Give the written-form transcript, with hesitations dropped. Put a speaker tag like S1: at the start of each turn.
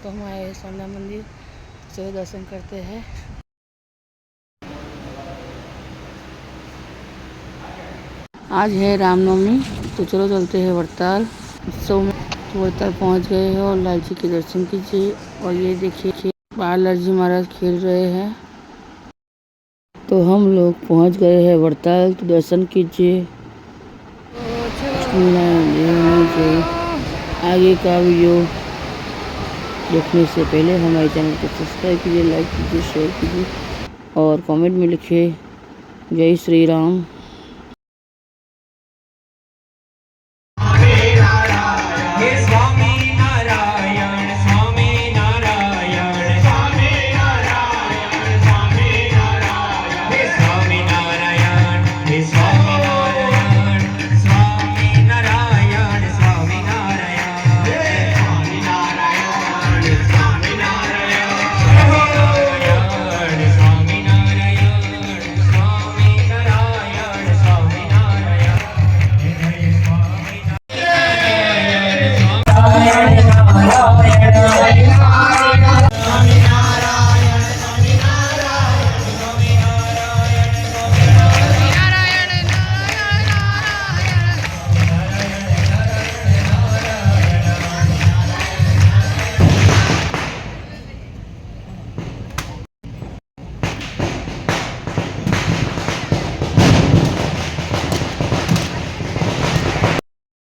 S1: तो हम आए सोमनाथ मंदिर, चलो दर्शन करते हैं। आज है रामनवमी, तो चलो चलते हैं वड़ताल उत्सव में। तो वड़ताल पहुँच गए हैं और लाल जी के दर्शन कीजिए। और ये देखिए बाल लाल जी महाराज खेल रहे हैं। तो हम लोग पहुँच गए हैं वड़ताल, तो दर्शन कीजिए। आगे का वीडियो देखने से पहले हमारे चैनल को सब्सक्राइब कीजिए, लाइक कीजिए, शेयर कीजिए और कमेंट में लिखिए जय श्री राम।